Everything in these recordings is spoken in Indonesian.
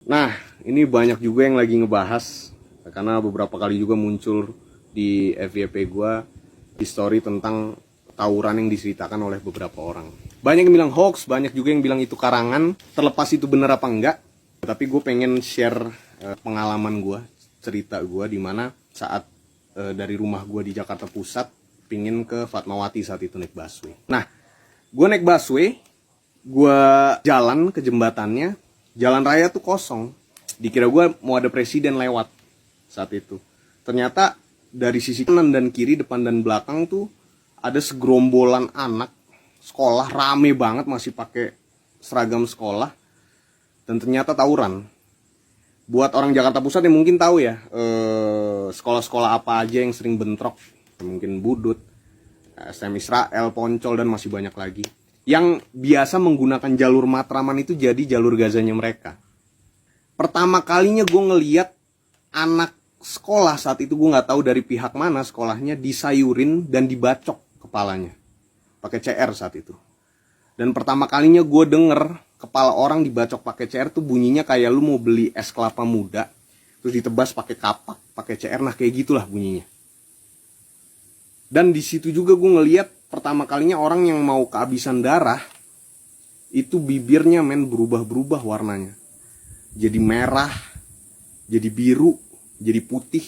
Nah, ini banyak juga yang lagi ngebahas karena beberapa kali juga muncul di FYP gue di story tentang tawuran yang diceritakan oleh beberapa orang. Banyak yang bilang hoax, banyak juga yang bilang itu karangan. Terlepas itu bener apa enggak, tapi gue pengen share pengalaman gue, cerita gue di mana saat dari rumah gue di Jakarta Pusat pingin ke Fatmawati saat itu naik busway. Nah, gue naik busway, gue jalan ke jembatannya, jalan raya tuh kosong. Dikira gue mau ada presiden lewat saat itu. Ternyata dari sisi kanan dan kiri, depan dan belakang tuh ada segerombolan anak sekolah, rame banget, masih pakai seragam sekolah, dan ternyata tawuran. Buat orang Jakarta Pusat yang mungkin tahu ya, sekolah-sekolah apa aja yang sering bentrok, mungkin Budut, SM Israel, Poncol, dan masih banyak lagi. Yang biasa menggunakan jalur Matraman itu jadi jalur Gazanya mereka. Pertama kalinya gue ngeliat anak sekolah saat itu, gue nggak tahu dari pihak mana sekolahnya, disayurin dan dibacok kepalanya pakai CR saat itu. Dan pertama kalinya gue denger kepala orang dibacok pakai CR tuh bunyinya kayak lu mau beli es kelapa muda terus ditebas pakai kapak pakai CR, nah kayak gitulah bunyinya. Dan di situ juga gue ngeliat pertama kalinya orang yang mau kehabisan darah itu bibirnya berubah-berubah warnanya, jadi merah, jadi biru, jadi putih.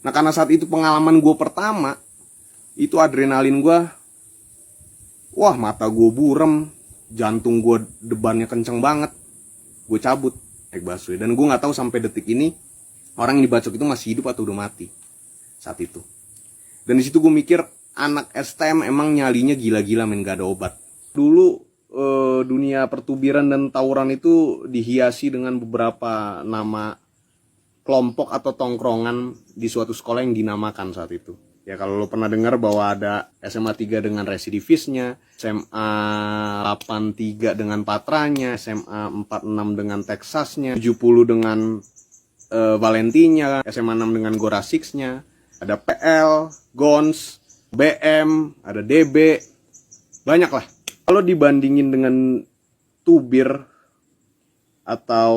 Nah karena saat itu pengalaman gue pertama, itu adrenalin gue, wah mata gue burem, jantung gue debannya kenceng banget. Gue cabut naik busway, dan gue nggak tahu sampai detik ini orang yang dibacok itu masih hidup atau udah mati saat itu. Dan di situ gue mikir, anak STM emang nyalinya gila-gila, gak ada obat. Dulu dunia pertubiran dan tawuran itu dihiasi dengan beberapa nama kelompok atau tongkrongan di suatu sekolah yang dinamakan saat itu. Ya kalau lo pernah dengar bahwa ada SMA 3 dengan residivisnya, SMA 83 dengan patranya, SMA 46 dengan Texasnya, 70 dengan Valentinya, SMA 6 dengan Gorasixnya, ada PL, Gons, BM, ada DB, banyak lah. Kalau dibandingin dengan tubir atau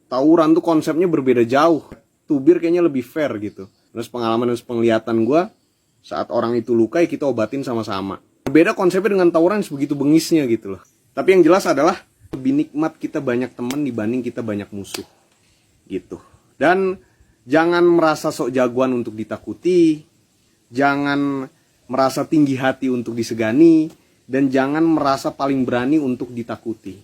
tawuran tuh konsepnya berbeda jauh. Tubir kayaknya lebih fair gitu. Terus pengalaman dan penglihatan gue, saat orang itu luka ya kita obatin sama-sama. Berbeda konsepnya dengan tawuran sebegitu bengisnya gitu loh. Tapi yang jelas adalah lebih nikmat kita banyak teman dibanding kita banyak musuh gitu. Dan jangan merasa sok jagoan untuk ditakuti, jangan merasa tinggi hati untuk disegani, dan jangan merasa paling berani untuk ditakuti.